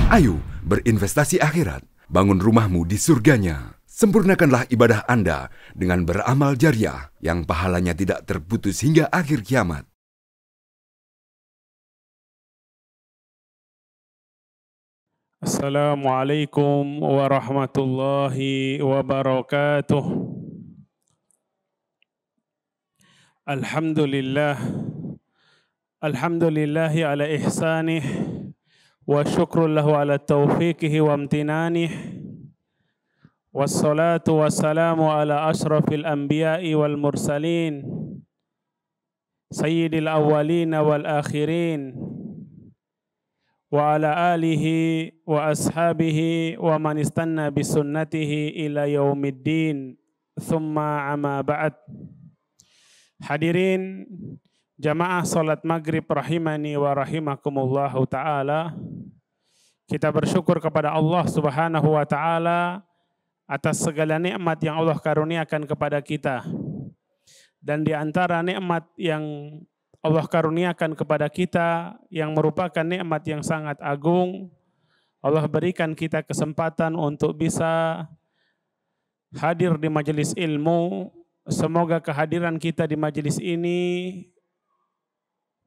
Ayo berinvestasi akhirat, bangun rumahmu di surganya. Sempurnakanlah ibadah Anda dengan beramal jariah yang pahalanya tidak terputus hingga akhir kiamat. Assalamualaikum warahmatullahi wabarakatuh. Alhamdulillah. Alhamdulillahi ala ihsanih wa syukrul lahu ala taufiqihi wa amtinanih. Wassalatu wassalamu ala ashrafil anbiya'i wal mursalin sayyidil awwalina wal akhirin wa ala alihi wa ashabihi wa man istanna bisunnatihi ila yaumiddin thumma amma ba'd. Hadirin jamaah salat maghrib rahimani wa rahimakumullahu ta'ala. Kita bersyukur kepada Allah subhanahu wa ta'ala atas segala nikmat yang Allah karuniakan kepada kita. Dan di antara nikmat yang Allah karuniakan kepada kita yang merupakan nikmat yang sangat agung, Allah berikan kita kesempatan untuk bisa hadir di majelis ilmu. Semoga kehadiran kita di majelis ini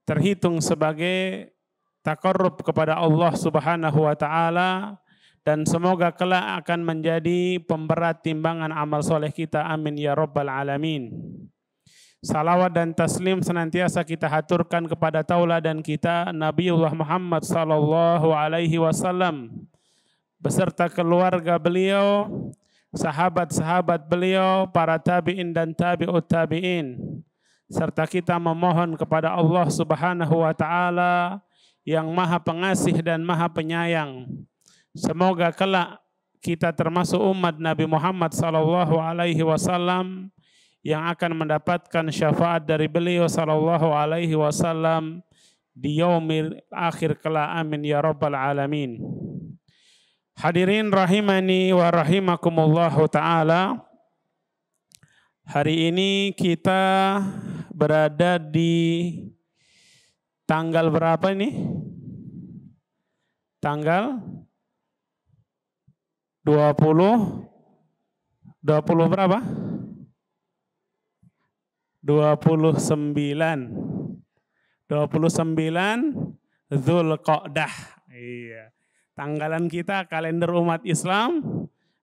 terhitung sebagai taqarrub kepada Allah Subhanahu wa taala dan semoga kelak akan menjadi pemberat timbangan amal soleh kita. Amin ya rabbal alamin. Salawat dan taslim senantiasa kita haturkan kepada tauladan kita Nabiullah Muhammad sallallahu alaihi wasallam beserta keluarga beliau, sahabat-sahabat beliau, para tabi'in dan tabi'ut tabi'in. Serta kita memohon kepada Allah Subhanahu wa taala yang Maha Pengasih dan Maha Penyayang. Semoga kelak kita termasuk umat Nabi Muhammad sallallahu alaihi wasallam yang akan mendapatkan syafaat dari beliau sallallahu alaihi wasallam di yaumil akhir kelak. Amin ya rabbal alamin. Hadirin rahimani wa rahimakumullahu ta'ala. Hari ini kita berada di tanggal berapa ini? Tanggal 20 berapa? 29 Dzulqa'dah. Iya. Tanggalan kita kalender umat Islam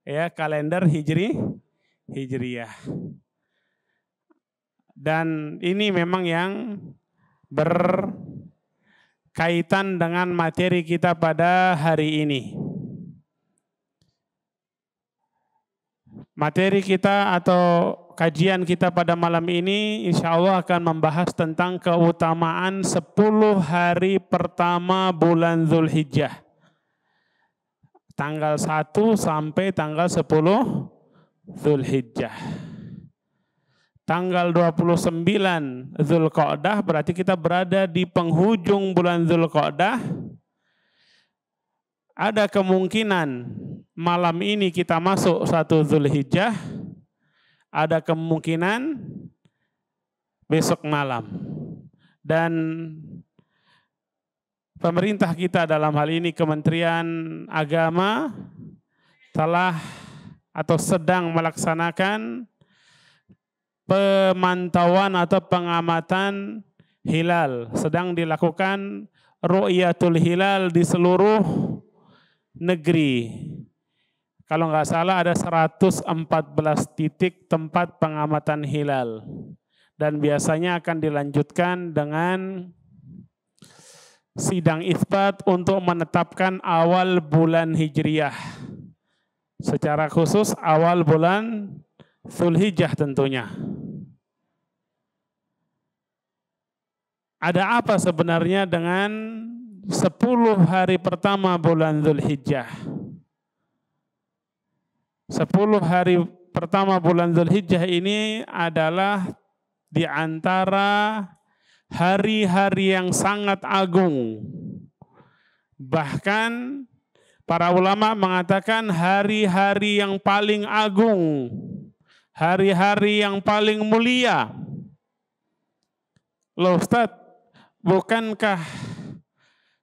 ya, kalender Hijriyah. Dan ini memang yang berkaitan dengan materi kita pada hari ini. Materi kita atau kajian kita pada malam ini insya Allah akan membahas tentang keutamaan 10 hari pertama bulan Dzulhijjah. Tanggal 1 sampai tanggal 10 Dzulhijjah. Tanggal 29 Dzulqa'dah berarti kita berada di penghujung bulan Dzulqa'dah. Ada kemungkinan malam ini kita masuk 1 Dzulhijjah. Ada kemungkinan besok malam. Dan pemerintah kita dalam hal ini Kementerian Agama telah atau sedang melaksanakan pemantauan atau pengamatan hilal. Sedang dilakukan ru'yatul hilal di seluruh negeri. Kalau nggak salah ada 114 titik tempat pengamatan hilal. Dan biasanya akan dilanjutkan dengan sidang itsbat untuk menetapkan awal bulan Hijriyah. Secara khusus awal bulan Dzulhijjah tentunya. Ada apa sebenarnya dengan 10 hari pertama bulan Dzulhijjah? 10 hari pertama bulan Dzulhijjah ini adalah di antara hari-hari yang sangat agung. Bahkan para ulama mengatakan hari-hari yang paling agung, hari-hari yang paling mulia. Loh Ustaz, bukankah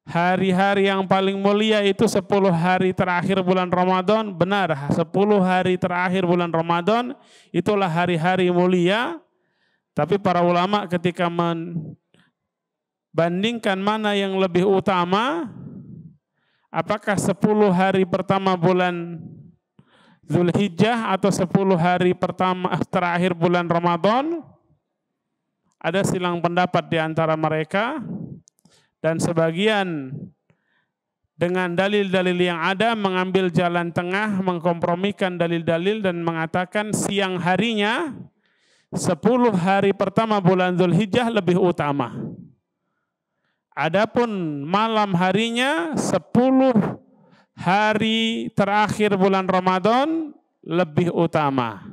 hari-hari yang paling mulia itu 10 hari terakhir bulan Ramadan. Benar, 10 hari terakhir bulan Ramadan itulah hari-hari mulia. Tapi para ulama ketika membandingkan mana yang lebih utama, apakah 10 hari pertama bulan Zulhijjah atau 10 hari pertama terakhir bulan Ramadan, ada silang pendapat di antara mereka. Dan sebagian dengan dalil-dalil yang ada mengambil jalan tengah, mengkompromikan dalil-dalil dan mengatakan siang harinya 10 hari pertama bulan Zulhijjah lebih utama. Adapun malam harinya 10 hari terakhir bulan Ramadan lebih utama.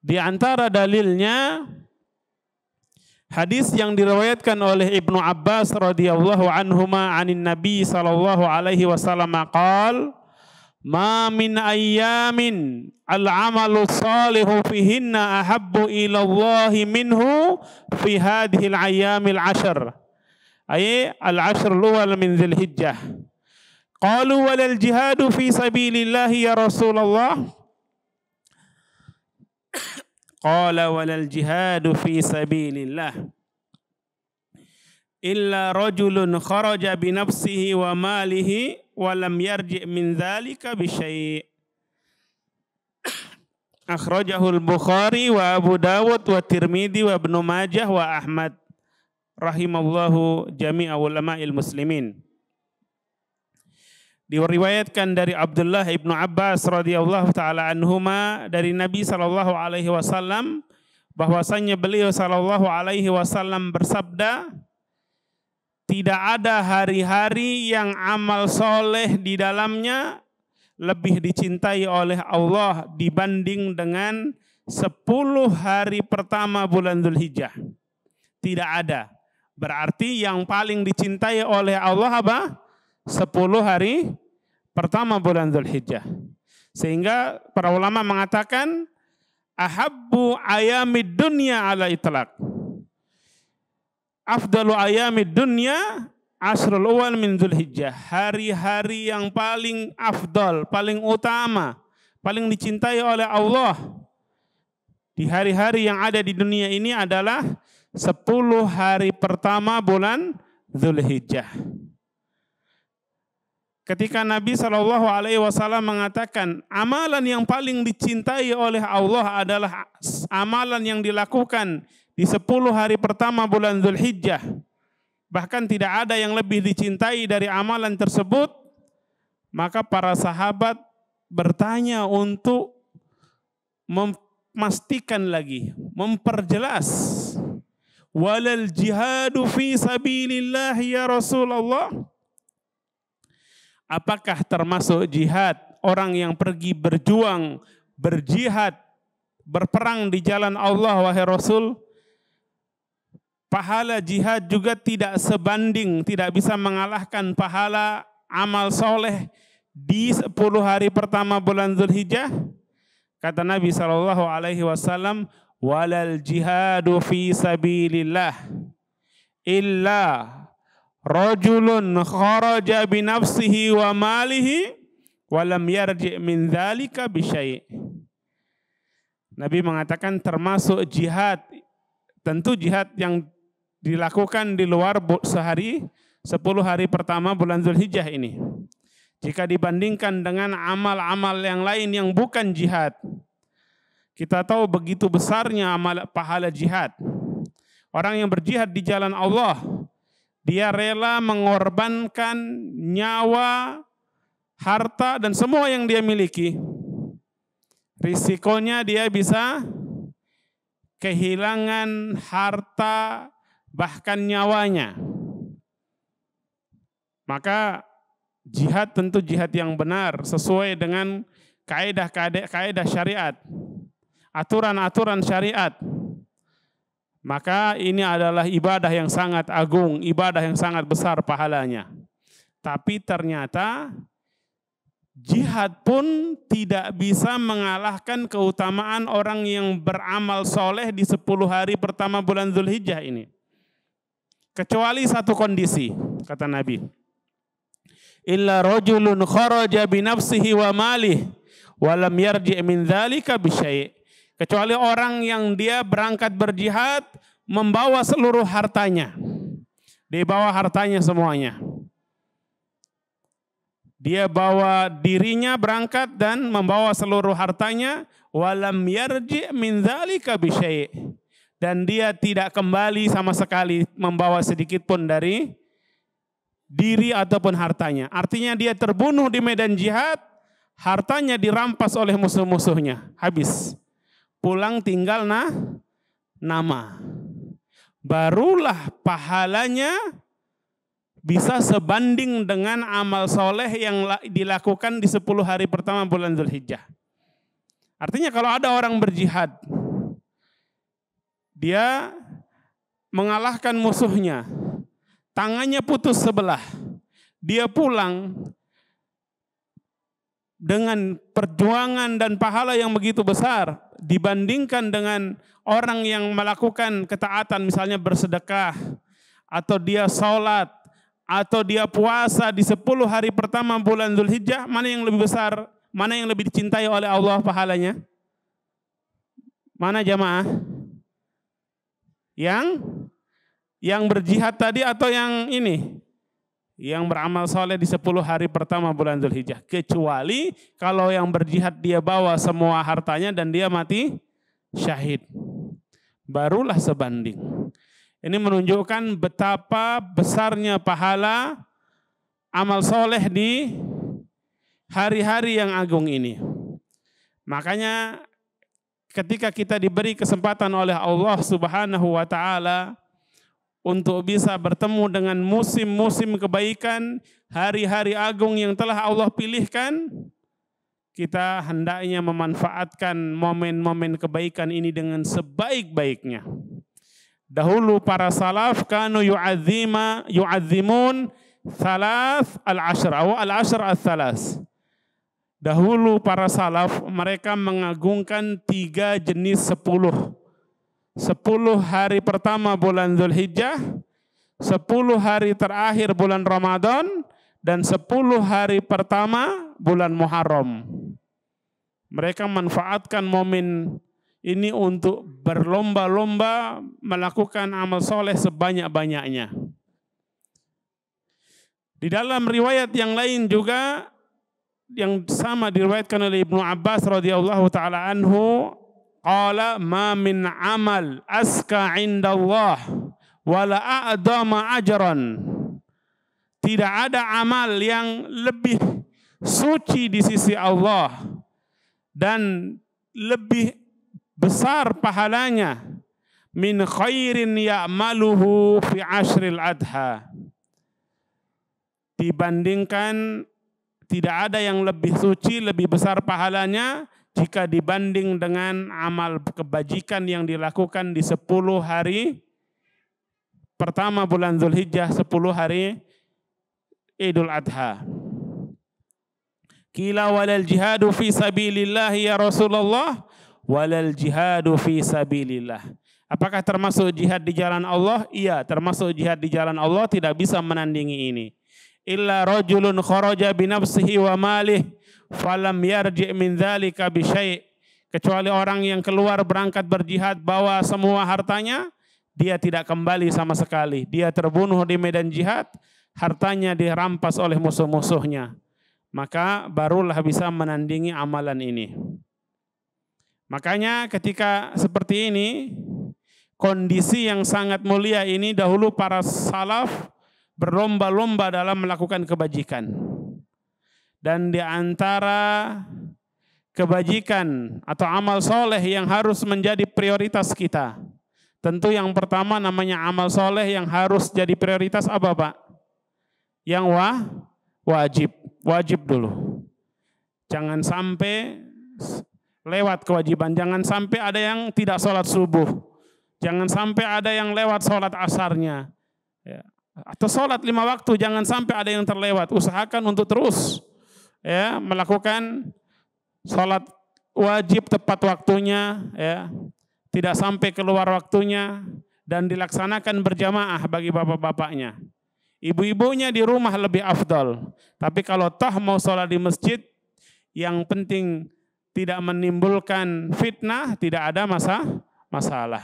Di antara dalilnya hadis yang diriwayatkan oleh Ibnu Abbas radhiyallahu anhuma anin Nabi sallallahu alaihi wasallam qaal ma min ayyamin al-amalu salihu fihinna ahabbu ila Allah minhu fi hadhihi al-ayyamil 'ashr ay al-'ashr al-awwal min Dzulhijjah. Qalu walal jihadu fi sabilillah ya Rasulullah. Qala walal jihadu fi sabilillah illa rajulun kharaja bi nafsihi wa malihi wa lam yarji' min dzalika bi syai'. Akhrajahu al-Bukhari wa Abu Dawud wa Tirmidzi wa Ibnu Majah wa Ahmad rahimallahu jami'a ulama'il muslimin. Diriwayatkan dari Abdullah ibnu Abbas radhiyallahu taala anhuma dari Nabi sallallahu alaihi wasallam bahwasanya beliau sallallahu alaihi wasallam bersabda, tidak ada hari-hari yang amal soleh di dalamnya lebih dicintai oleh Allah dibanding dengan 10 hari pertama bulan Dzulhijjah. Tidak ada. Berarti yang paling dicintai oleh Allah apa? 10 hari pertama bulan Dzulhijjah. Sehingga para ulama mengatakan ahabbu ayamid dunya ala itlaq. Afdalu ayamid dunya asrul awal min Dzulhijjah. Hari-hari yang paling afdal, paling utama, paling dicintai oleh Allah di hari-hari yang ada di dunia ini adalah 10 hari pertama bulan Dzulhijjah. Ketika Nabi SAW mengatakan amalan yang paling dicintai oleh Allah adalah amalan yang dilakukan di 10 hari pertama bulan Dzulhijjah, bahkan tidak ada yang lebih dicintai dari amalan tersebut, maka para sahabat bertanya untuk memastikan lagi, memperjelas. Walal jihadu fi sabilillah ya Rasulullah. Apakah termasuk jihad orang yang pergi berjuang, berjihad, berperang di jalan Allah wahai Rasul? Pahala jihad juga tidak sebanding, tidak bisa mengalahkan pahala amal soleh di 10 hari pertama bulan Dzulhijjah. Kata Nabi SAW, walal jihadu fi sabilillah illa rajulun kharaja bi nafsihi wa malihi wa lam yarji' min dzalika bi syai'. Nabi mengatakan termasuk jihad, tentu jihad yang dilakukan di luar sehari 10 hari pertama bulan Dzulhijjah ini. Jika dibandingkan dengan amal-amal yang lain yang bukan jihad, kita tahu begitu besarnya amal pahala jihad. Orang yang berjihad di jalan Allah, dia rela mengorbankan nyawa, harta, dan semua yang dia miliki. Risikonya dia bisa kehilangan harta, bahkan nyawanya. Maka jihad tentu jihad yang benar, sesuai dengan kaidah syariat, aturan-aturan syariat. Maka ini adalah ibadah yang sangat agung, ibadah yang sangat besar pahalanya. Tapi ternyata jihad pun tidak bisa mengalahkan keutamaan orang yang beramal soleh di 10 hari pertama bulan Dzulhijjah ini. Kecuali satu kondisi. kata Nabi. Illa rajulun kharaja bi nafsihi wa malih wa lam yarji' min dzalika bi syai'. Kecuali orang yang dia berangkat berjihad membawa seluruh hartanya. Dia bawa hartanya semuanya. Dia bawa dirinya berangkat dan membawa seluruh hartanya, wa lam yarji' min dzalika bi syai'. Dan dia tidak kembali sama sekali membawa sedikit pun dari diri ataupun hartanya. Artinya dia terbunuh di medan jihad, hartanya dirampas oleh musuh-musuhnya. Habis. Pulang tinggal nama. Barulah pahalanya bisa sebanding dengan amal soleh yang dilakukan di 10 hari pertama bulan Dzulhijjah. Artinya kalau ada orang berjihad, dia mengalahkan musuhnya, tangannya putus sebelah, dia pulang dengan perjuangan dan pahala yang begitu besar dibandingkan dengan orang yang melakukan ketaatan, misalnya bersedekah, atau dia sholat, atau dia puasa di 10 hari pertama bulan Dzulhijjah. Mana yang lebih besar, mana yang lebih dicintai oleh Allah pahalanya? Mana jamaah? Yang berjihad tadi atau yang ini? Yang beramal soleh di 10 hari pertama bulan Dzulhijjah. Kecuali kalau yang berjihad dia bawa semua hartanya dan dia mati syahid. Barulah sebanding. Ini menunjukkan betapa besarnya pahala amal soleh di hari-hari yang agung ini. Makanya ketika kita diberi kesempatan oleh Allah Subhanahu wa Ta'ala untuk bisa bertemu dengan musim-musim kebaikan, hari-hari agung yang telah Allah pilihkan, kita hendaknya memanfaatkan momen-momen kebaikan ini dengan sebaik-baiknya. Dahulu para salaf kanu yu'azzimun thalath al-ashr atau al-ashr al-thalas. Dahulu para salaf mereka mengagungkan 3 jenis 10. 10 hari pertama bulan Dzulhijjah, 10 hari terakhir bulan Ramadan, dan 10 hari pertama bulan Muharram. Mereka manfaatkan momen ini untuk berlomba-lomba melakukan amal soleh sebanyak-banyaknya. Di dalam riwayat yang lain juga, yang sama diriwayatkan oleh Ibnu Abbas radhiyallahu taala anhu, qala ma min amal aska indallah wala a'dama ajran. Tidak ada amal yang lebih suci di sisi Allah dan lebih besar pahalanya min khairin ya'maluhu fi ashril adha. Dibandingkan, tidak ada yang lebih suci, lebih besar pahalanya jika dibanding dengan amal kebajikan yang dilakukan di 10 hari pertama bulan Dzulhijjah, 10 hari Idul Adha. Qila walal jihadu fi sabilillah ya Rasulullah, walal jihadu fi sabilillah. Apakah termasuk jihad di jalan Allah? Iya, termasuk jihad di jalan Allah, tidak bisa menandingi ini. Illa rajulun kharaja bi nafsihi wa malih falam yarji' min dzalika bi syai'. Kecuali orang yang keluar berangkat berjihad bawa semua hartanya, dia tidak kembali sama sekali. Dia terbunuh di medan jihad, hartanya dirampas oleh musuh-musuhnya. Maka barulah bisa menandingi amalan ini. Makanya ketika seperti ini, kondisi yang sangat mulia ini, dahulu para salaf berlomba-lomba dalam melakukan kebajikan. Dan di antara kebajikan atau amal soleh yang harus menjadi prioritas kita, tentu yang pertama namanya amal soleh yang harus jadi prioritas apa Pak? Yang wajib dulu. Jangan sampai lewat kewajiban, jangan sampai ada yang tidak sholat subuh, jangan sampai ada yang lewat sholat asarnya, ya. Atau sholat 5 waktu, jangan sampai ada yang terlewat. Usahakan untuk terus ya melakukan sholat wajib tepat waktunya, ya, tidak sampai keluar waktunya, dan dilaksanakan berjamaah bagi bapak-bapaknya. Ibu-ibunya di rumah lebih afdal. Tapi kalau toh mau sholat di masjid, yang penting tidak menimbulkan fitnah, tidak ada masalah.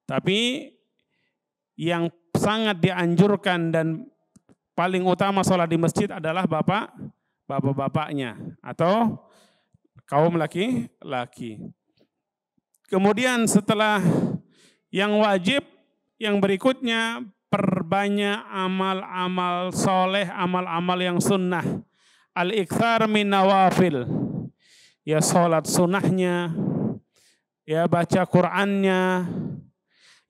Tapi yang sangat dianjurkan dan paling utama sholat di masjid adalah bapak-bapaknya atau kaum laki-laki. Kemudian setelah yang wajib, yang berikutnya perbanyak amal-amal soleh, amal-amal yang sunnah. Al-iktsar min nawafil. Ya sholat sunnahnya, ya baca Qur'annya,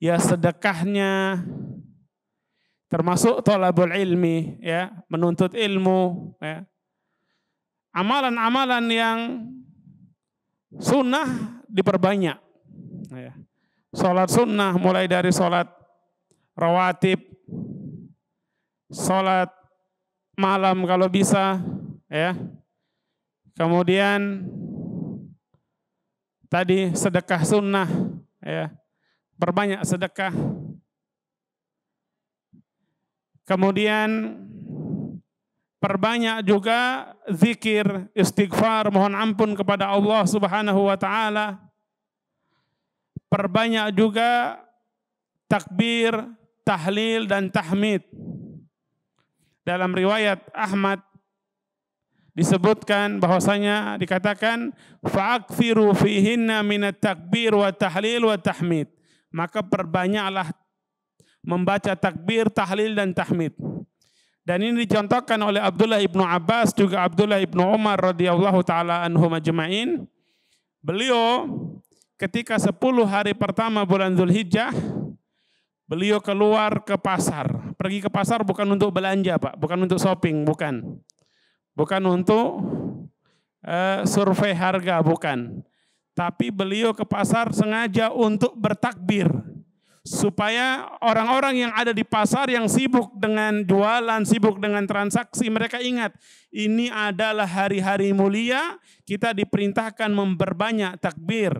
ya sedekahnya, termasuk thalabul ilmi, ya menuntut ilmu, ya. Amalan-amalan yang sunnah diperbanyak. Ya. Sholat sunnah mulai dari sholat rawatib, sholat malam kalau bisa, ya. Kemudian tadi sedekah sunnah, ya. Perbanyak sedekah. Kemudian perbanyak juga zikir, istighfar, mohon ampun kepada Allah Subhanahu wa taala. Perbanyak juga takbir, tahlil dan tahmid. Dalam riwayat Ahmad disebutkan bahwasanya dikatakan fa'akthiru fihinna minat takbir wa tahlil wa tahmid. Maka perbanyaklah membaca takbir, tahlil dan tahmid. Dan ini dicontohkan oleh Abdullah ibnu Abbas juga Abdullah ibnu Umar radhiyallahu taala anhum ajma'in. Beliau ketika 10 hari pertama bulan Dzulhijjah, beliau keluar ke pasar. Pergi ke pasar bukan untuk belanja, Pak, bukan untuk shopping, bukan. Bukan untuk survei harga, bukan. Tapi beliau ke pasar sengaja untuk bertakbir. Supaya orang-orang yang ada di pasar yang sibuk dengan jualan, sibuk dengan transaksi, mereka ingat ini adalah hari-hari mulia, kita diperintahkan memperbanyak takbir,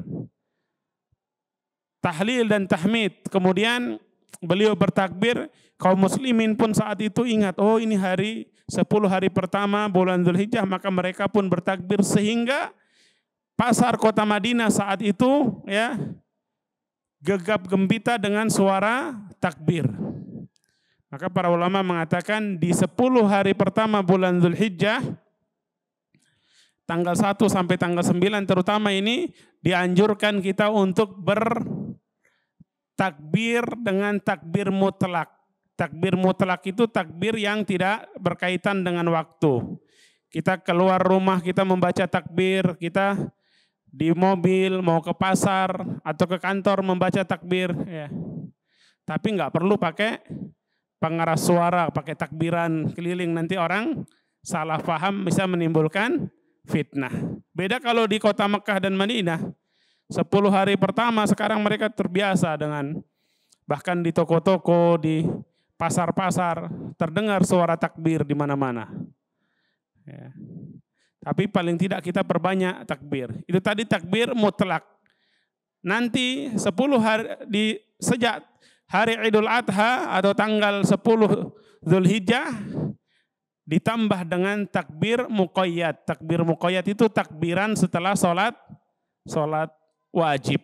tahlil dan tahmid. Kemudian beliau bertakbir, kaum muslimin pun saat itu ingat, oh ini hari 10 hari pertama bulan Dzulhijjah, maka mereka pun bertakbir sehingga pasar kota Madinah saat itu ya gegap gempita dengan suara takbir. Maka para ulama mengatakan di 10 hari pertama bulan Dzulhijjah, tanggal 1 sampai tanggal 9 terutama ini dianjurkan kita untuk bertakbir dengan takbir mutlak. Takbir mutlak itu takbir yang tidak berkaitan dengan waktu. Kita keluar rumah kita membaca takbir, kita di mobil mau ke pasar atau ke kantor membaca takbir, ya. Tapi nggak perlu pakai pengeras suara, pakai takbiran keliling, nanti orang salah paham bisa menimbulkan fitnah. Beda kalau di kota Mekah dan Madinah, 10 hari pertama sekarang mereka terbiasa dengan, bahkan di toko-toko, di pasar-pasar terdengar suara takbir di mana-mana. Ya. Tapi paling tidak kita perbanyak takbir. Itu tadi takbir mutlak. Nanti 10 hari sejak hari Idul Adha atau tanggal 10 Dzulhijjah ditambah dengan takbir muqayyad. Takbir muqayyad itu takbiran setelah sholat wajib.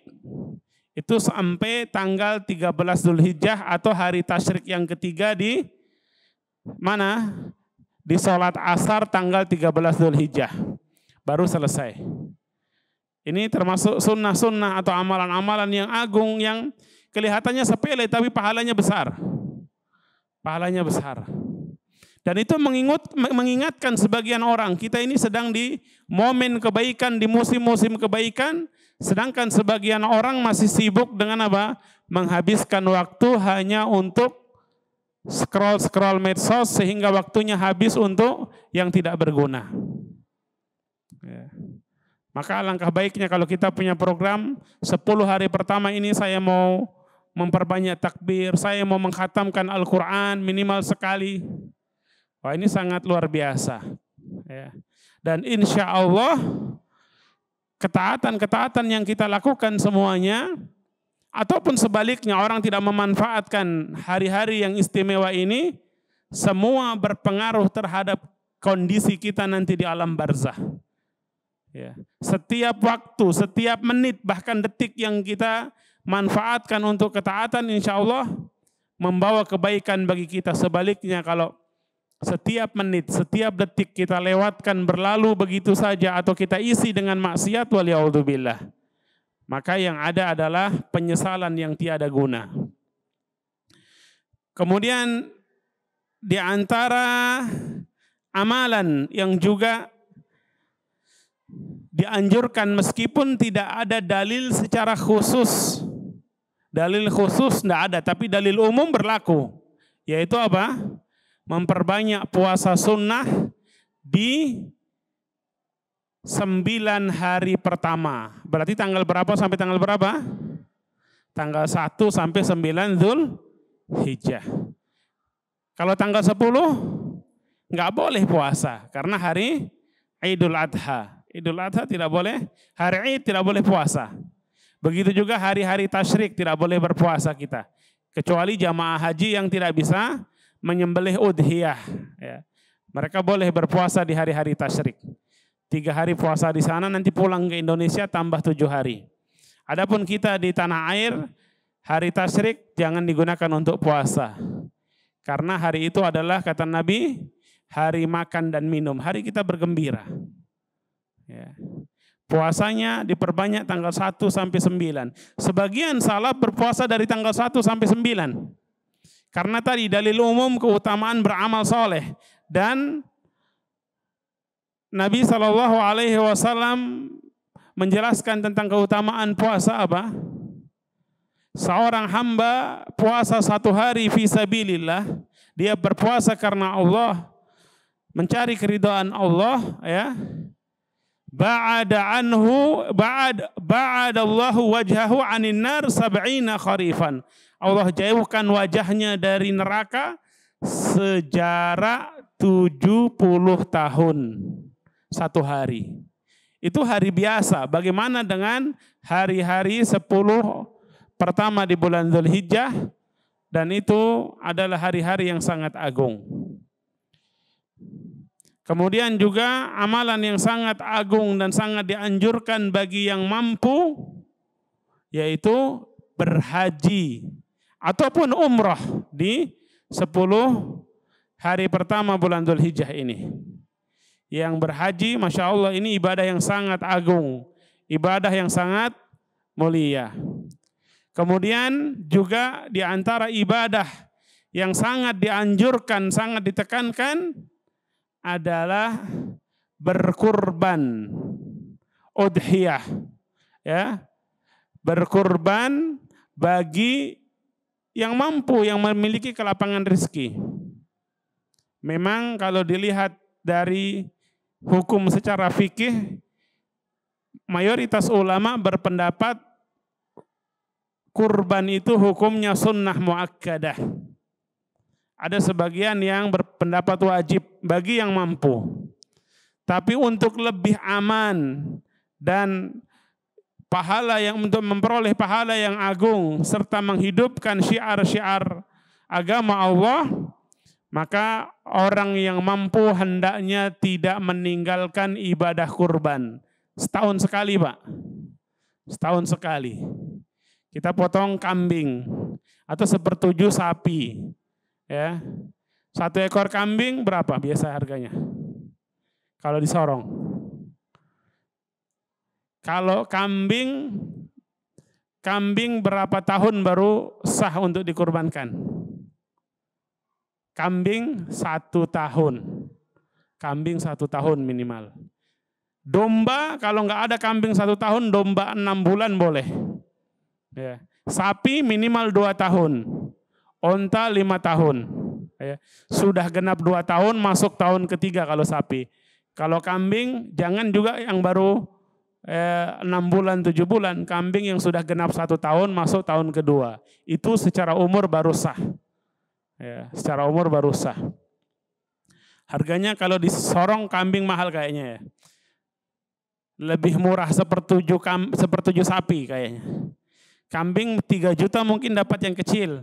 Itu sampai tanggal 13 Dzulhijjah atau hari tasyrik yang ketiga di mana? Di sholat asar tanggal 13 Dzulhijjah. Baru selesai. Ini termasuk sunnah-sunnah atau amalan-amalan yang agung yang kelihatannya sepele tapi pahalanya besar. Pahalanya besar. Dan itu mengingatkan sebagian orang, kita ini sedang di momen kebaikan, di musim-musim kebaikan, sedangkan sebagian orang masih sibuk dengan apa? Menghabiskan waktu hanya untuk scroll medsos sehingga waktunya habis untuk yang tidak berguna. Ya. Maka alangkah baiknya kalau kita punya program 10 hari pertama ini saya mau memperbanyak takbir, saya mau mengkhatamkan Al-Quran minimal sekali. Wah, ini sangat luar biasa. Ya. Dan insya Allah ketaatan-ketaatan yang kita lakukan semuanya Ataupun sebaliknya orang tidak memanfaatkan hari-hari yang istimewa ini, semua berpengaruh terhadap kondisi kita nanti di alam barzah. Ya. Setiap waktu, setiap menit, bahkan detik yang kita manfaatkan untuk ketaatan, insya Allah membawa kebaikan bagi kita. Sebaliknya kalau setiap menit, setiap detik kita lewatkan berlalu begitu saja atau kita isi dengan maksiat, waliya'udzubillah, maka yang ada adalah penyesalan yang tiada guna. Kemudian di antara amalan yang juga dianjurkan meskipun tidak ada dalil secara khusus, dalil khusus tidak ada, tapi dalil umum berlaku, yaitu apa? Memperbanyak puasa sunnah di 9 hari pertama. Berarti tanggal berapa sampai tanggal berapa? Tanggal 1 sampai 9 Dzulhijjah. Kalau tanggal 10 nggak boleh puasa karena hari Idul Adha. Idul Adha tidak boleh, hari Id tidak boleh puasa. Begitu juga hari-hari tasyrik tidak boleh berpuasa kita. Kecuali jamaah haji yang tidak bisa menyembelih udhiyah. Ya. Mereka boleh berpuasa di hari-hari tasyrik. 3 hari puasa di sana, nanti pulang ke Indonesia tambah 7 hari. Adapun kita di tanah air, hari tasyrik jangan digunakan untuk puasa. Karena hari itu adalah, kata Nabi, hari makan dan minum, hari kita bergembira. Ya. Puasanya diperbanyak tanggal 1 sampai 9. Sebagian salaf berpuasa dari tanggal 1 sampai 9. Karena tadi dalil umum keutamaan beramal soleh. Dan Nabi SAW menjelaskan tentang keutamaan puasa apa? Seorang hamba puasa 1 hari fi sabilillah, dia berpuasa karena Allah, mencari keridhaan Allah, ya. Ba'adallahu wajhahu 'anin nar 70 kharifan. Allah jauhkan wajahnya dari neraka sejarak 70 tahun 1 hari. Itu hari biasa. Bagaimana dengan hari-hari 10 pertama di bulan Dzulhijjah? Dan itu adalah hari-hari yang sangat agung. Kemudian juga amalan yang sangat agung dan sangat dianjurkan bagi yang mampu, yaitu berhaji ataupun umrah di 10 hari pertama bulan Dzulhijjah ini. Yang berhaji, Masya Allah, ini ibadah yang sangat agung, ibadah yang sangat mulia. Kemudian juga di antara ibadah yang sangat dianjurkan, sangat ditekankan adalah berkurban, udhiyah, ya, berkurban bagi yang mampu, yang memiliki kelapangan rezeki. Memang kalau dilihat dari hukum secara fikih, mayoritas ulama berpendapat kurban itu hukumnya sunnah muakkadah. Ada sebagian yang berpendapat wajib bagi yang mampu. Tapi untuk lebih aman dan pahala yang untuk memperoleh pahala yang agung serta menghidupkan syiar-syiar agama Allah, maka orang yang mampu hendaknya tidak meninggalkan ibadah kurban. Setahun sekali, Pak. Setahun sekali. Kita potong kambing atau 1/7 sapi. Ya. 1 ekor kambing berapa biasa harganya? Kalau di Sorong. Kalau kambing berapa tahun baru sah untuk dikurbankan? Kambing 1 tahun. Kambing 1 tahun minimal. Domba kalau nggak ada kambing 1 tahun, domba 6 bulan boleh. Ya. Sapi minimal 2 tahun. Onta 5 tahun. Ya. Sudah genap 2 tahun, masuk tahun ketiga kalau sapi. Kalau kambing jangan juga yang baru 6 bulan, 7 bulan. Kambing yang sudah genap 1 tahun, masuk tahun kedua. Itu secara umur baru sah. Ya, secara umur baru sah. Harganya kalau di Sorong kambing mahal kayaknya ya. Lebih murah 1/7 sapi kayaknya. Kambing 3 juta mungkin dapat yang kecil.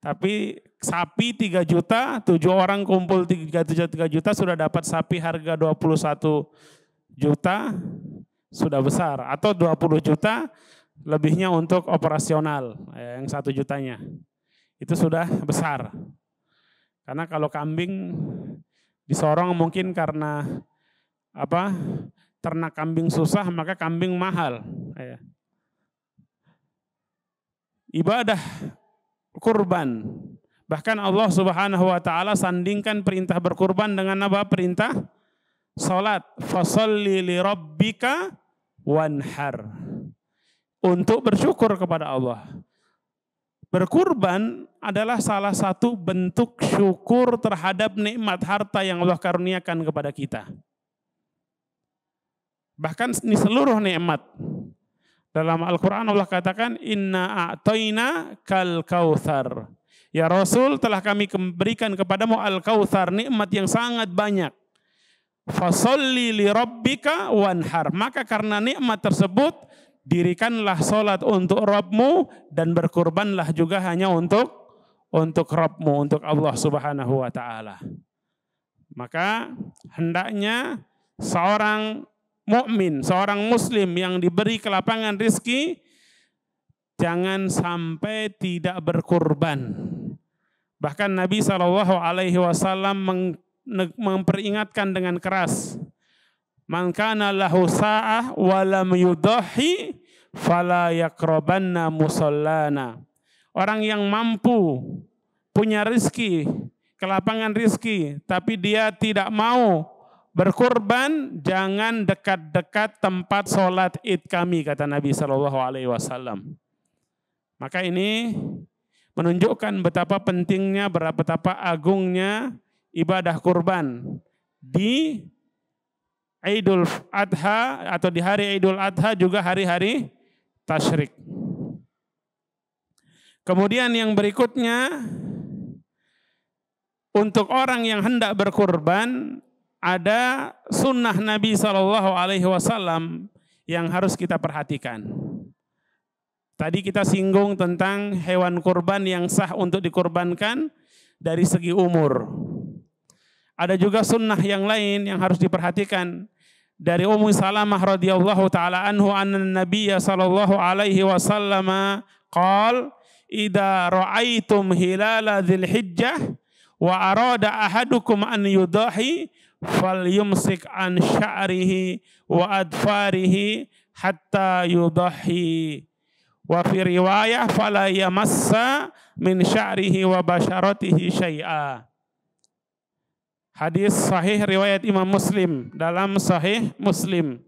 Tapi sapi 3 juta, 7 orang kumpul 3 juta sudah dapat sapi harga 21 juta, sudah besar. Atau 20 juta lebihnya untuk operasional, yang 1 jutanya. Itu sudah besar. Karena kalau kambing disorong mungkin karena ternak kambing susah, maka kambing mahal. Ibadah kurban. Bahkan Allah Subhanahu wa taala sandingkan perintah berkurban dengan apa? Perintah salat. Fasholli li rabbika wanhar. Untuk bersyukur kepada Allah. Berkurban adalah salah satu bentuk syukur terhadap nikmat harta yang Allah karuniakan kepada kita. Bahkan ini seluruh nikmat. Dalam Al-Quran Allah katakan, Inna a'toina kal kautsar. Ya Rasul, telah kami berikan kepadamu al-kautsar, nikmat yang sangat banyak. Fasholli li rabbika wanhar. Maka karena nikmat tersebut, dirikanlah sholat untuk Rabbmu dan berkurbanlah juga hanya untuk Rabbmu, untuk Allah Subhanahu wa taala. Maka hendaknya seorang mukmin, seorang muslim yang diberi kelapangan rizki, jangan sampai tidak berkurban. Bahkan Nabi SAW memperingatkan dengan keras, man kana lahu sa'ah wa lam yudahi fala yaqrabanna musallana. Orang yang mampu, punya rizki, kelapangan rizki, tapi dia tidak mau berkurban, jangan dekat-dekat tempat sholat id kami, kata Nabi SAW. Maka ini menunjukkan betapa pentingnya, betapa agungnya ibadah kurban di Idul Adha atau di hari Idul Adha, juga hari-hari tasyrik. Kemudian yang berikutnya, untuk orang yang hendak berkurban, ada sunnah Nabi SAW yang harus kita perhatikan. Tadi kita singgung tentang hewan kurban yang sah untuk dikurbankan dari segi umur. Ada juga sunnah yang lain yang harus diperhatikan. Dari Ummu Salamah radhiyallahu taala anhu anna Nabiyya sallallahu alaihi wasallam qala idza ra'aitum hilala dzilhijjah wa arada ahadukum an yudahi falyumsik an sya'rihi wa adfarihi hatta yudahi. Wa fi riwayah fala yamassa min sya'rihi wa basharatihi syai'a. Hadis sahih riwayat Imam Muslim, dalam Sahih Muslim.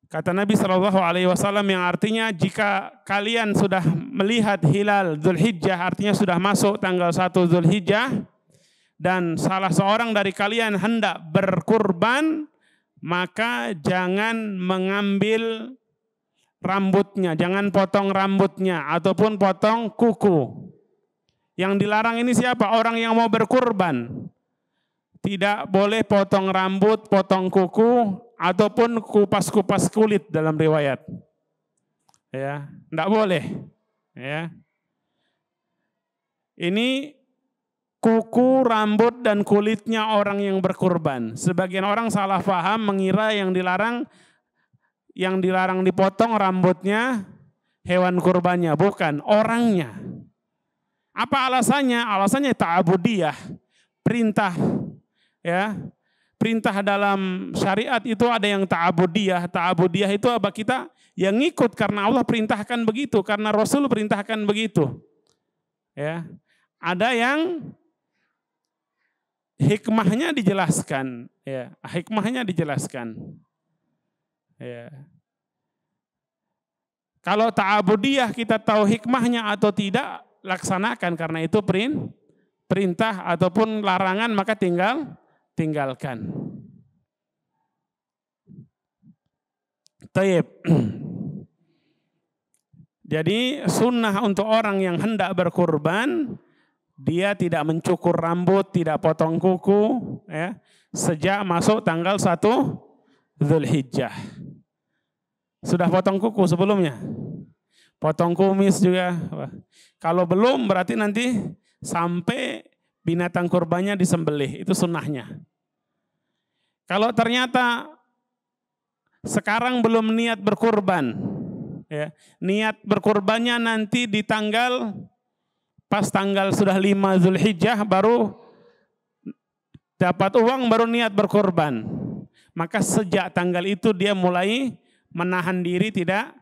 Kata Nabi SAW yang artinya, jika kalian sudah melihat hilal Dzulhijjah, artinya sudah masuk tanggal 1 Dzulhijjah, dan salah seorang dari kalian hendak berkurban, maka jangan mengambil rambutnya, jangan potong rambutnya ataupun potong kuku. Yang dilarang ini siapa? Orang yang mau berkurban. Tidak boleh potong rambut, potong kuku, ataupun kupas-kupas kulit dalam riwayat. Ya, tidak boleh. Ya. Ini kuku, rambut, dan kulitnya orang yang berkurban. Sebagian orang salah paham mengira yang dilarang dipotong rambutnya hewan kurbannya, bukan, orangnya. Apa alasannya? Alasannya ta'abudiyah, perintah. Ya, perintah dalam syariat itu ada yang ta'abudiyah. Ta'abudiyah itu apa? Kita yang ngikut karena Allah perintahkan begitu, karena Rasul perintahkan begitu. Ya, ada yang hikmahnya dijelaskan. Ya, hikmahnya dijelaskan. Ya. Kalau ta'abudiyah kita tahu hikmahnya atau tidak, laksanakan, karena itu perintah ataupun larangan, maka tinggalkan. Taib. Jadi sunnah untuk orang yang hendak berkurban, dia tidak mencukur rambut, tidak potong kuku, ya, sejak masuk tanggal 1 Dzulhijjah. Sudah potong kuku sebelumnya? potong kumis juga. Wah. Kalau belum berarti nanti sampai binatang kurbannya disembelih, itu sunnahnya. Kalau ternyata sekarang belum niat berkurban, ya, niat berkurbannya nanti di pas tanggal sudah 5 Zulhijjah baru dapat uang, baru niat berkurban. Maka sejak tanggal itu dia mulai menahan diri, tidak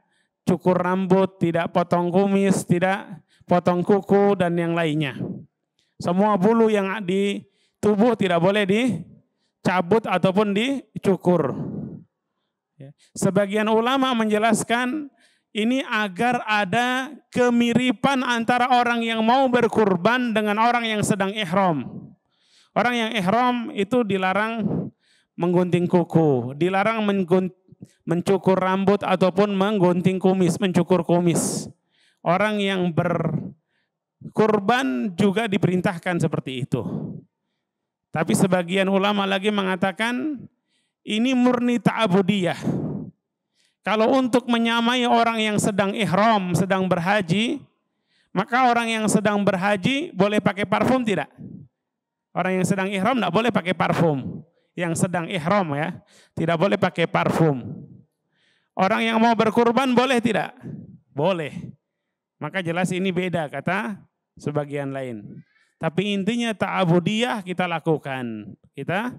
cukur rambut, tidak potong kumis, tidak potong kuku dan yang lainnya. Semua bulu yang di tubuh tidak boleh dicabut ataupun dicukur. Sebagian ulama menjelaskan ini agar ada kemiripan antara orang yang mau berkurban dengan orang yang sedang ihram. Orang yang ihram itu dilarang menggunting kuku, dilarang mencukur rambut ataupun menggunting kumis, mencukur kumis. Orang yang berkurban juga diperintahkan seperti itu. Tapi sebagian ulama lagi mengatakan ini murni ta'abudiyah. Kalau untuk menyamai orang yang sedang ihram, sedang berhaji, maka orang yang sedang berhaji boleh pakai parfum tidak? Orang yang sedang ihram tidak boleh pakai parfum. Yang sedang ihram ya, tidak boleh pakai parfum. Orang yang mau berkurban boleh tidak? Boleh. Maka jelas ini beda kata sebagian lain. Tapi intinya ta'abudiyah kita lakukan. Kita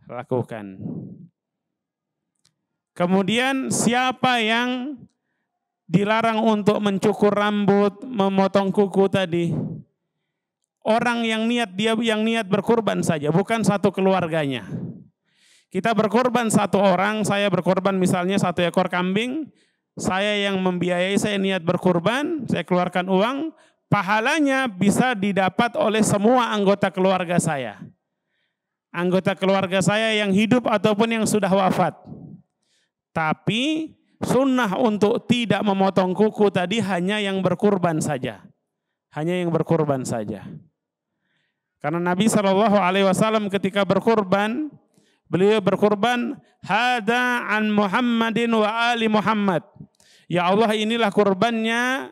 lakukan. Kemudian siapa yang dilarang untuk mencukur rambut, memotong kuku tadi? Orang yang niat berkurban saja, bukan satu keluarganya. Kita berkorban satu orang, saya berkorban misalnya 1 ekor kambing, saya yang membiayai, saya niat berkorban, saya keluarkan uang, pahalanya bisa didapat oleh semua anggota keluarga saya. Anggota keluarga saya yang hidup ataupun yang sudah wafat. Tapi sunnah untuk tidak memotong kuku tadi hanya yang berkorban saja. Hanya yang berkorban saja. Karena Nabi SAW ketika berkorban, beliau berkorban, hada an Muhammadin wa ali Muhammad. Ya Allah, inilah kurbannya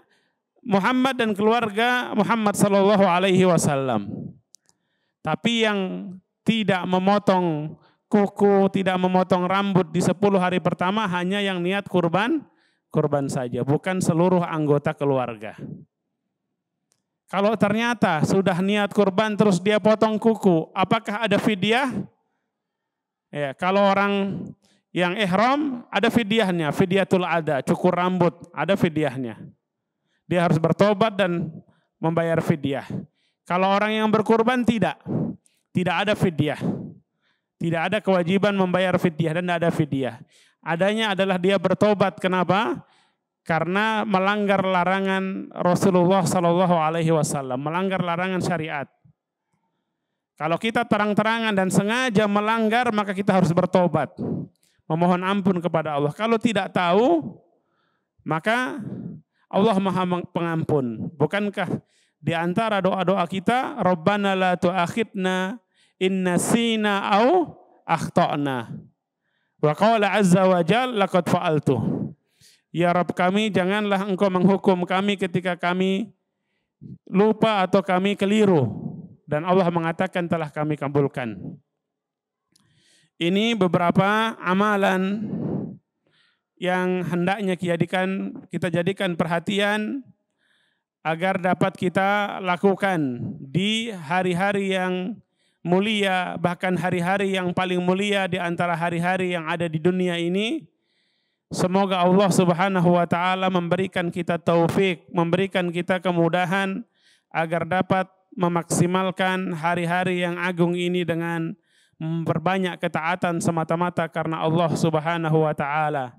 Muhammad dan keluarga Muhammad SAW. Tapi yang tidak memotong kuku, tidak memotong rambut di 10 hari pertama hanya yang niat kurban saja, bukan seluruh anggota keluarga. Kalau ternyata sudah niat kurban terus dia potong kuku, apakah ada fidyah? Ya, kalau orang yang ihram ada fidyahnya, fidyatul adha, cukur rambut, ada fidyahnya. Dia harus bertobat dan membayar fidyah. Kalau orang yang berkurban tidak ada fidyah. Tidak ada kewajiban membayar fidyah dan tidak ada fidyah. Adanya adalah dia bertobat. Kenapa? Karena melanggar larangan Rasulullah SAW, melanggar larangan syariat. Kalau kita terang-terangan dan sengaja melanggar, maka kita harus bertobat, memohon ampun kepada Allah. Kalau tidak tahu, maka Allah Maha Pengampun. Bukankah di antara doa-doa kita, Rabbana la tu'akhidna in nasina au akhta'na. Wa qala azza wa jalla laqad fa'altu. Ya Rabb kami, janganlah Engkau menghukum kami ketika kami lupa atau kami keliru. Dan Allah mengatakan telah kami kabulkan. Ini beberapa amalan yang hendaknya kita jadikan perhatian agar dapat kita lakukan di hari-hari yang mulia, bahkan hari-hari yang paling mulia di antara hari-hari yang ada di dunia ini. Semoga Allah Subhanahu wa taala memberikan kita taufik, memberikan kita kemudahan agar dapat memaksimalkan hari-hari yang agung ini dengan memperbanyak ketaatan semata-mata karena Allah Subhanahu wa taala.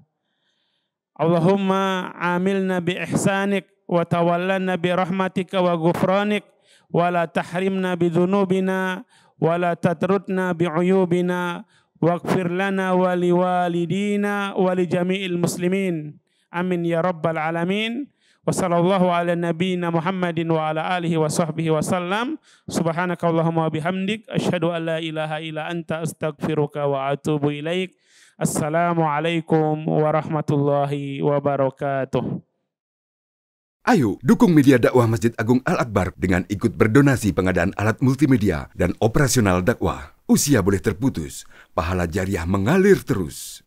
Allahumma amilna bi ihsanik wa tawallana bi rahmatika wa ghufranik wa la tahrimna bi dhunubina wa la tatrudna bi uyubina waghfir lana wa liwalidina wa li jami'il muslimin. Amin ya rabbal alamin. Wa sallallahu ala nabiyyina Muhammadin wa ala alihi wa sahbihi wa sallam. Subhanakallahumma wa bihamdik asyhadu an la ilaha illa anta astaghfiruka wa atubu ilaik. Assalamualaikum warahmatullahi wabarakatuh. Ayo dukung media dakwah Masjid Agung Al-Akbar dengan ikut berdonasi pengadaan alat multimedia dan operasional dakwah. Usia boleh terputus, pahala jariah mengalir terus.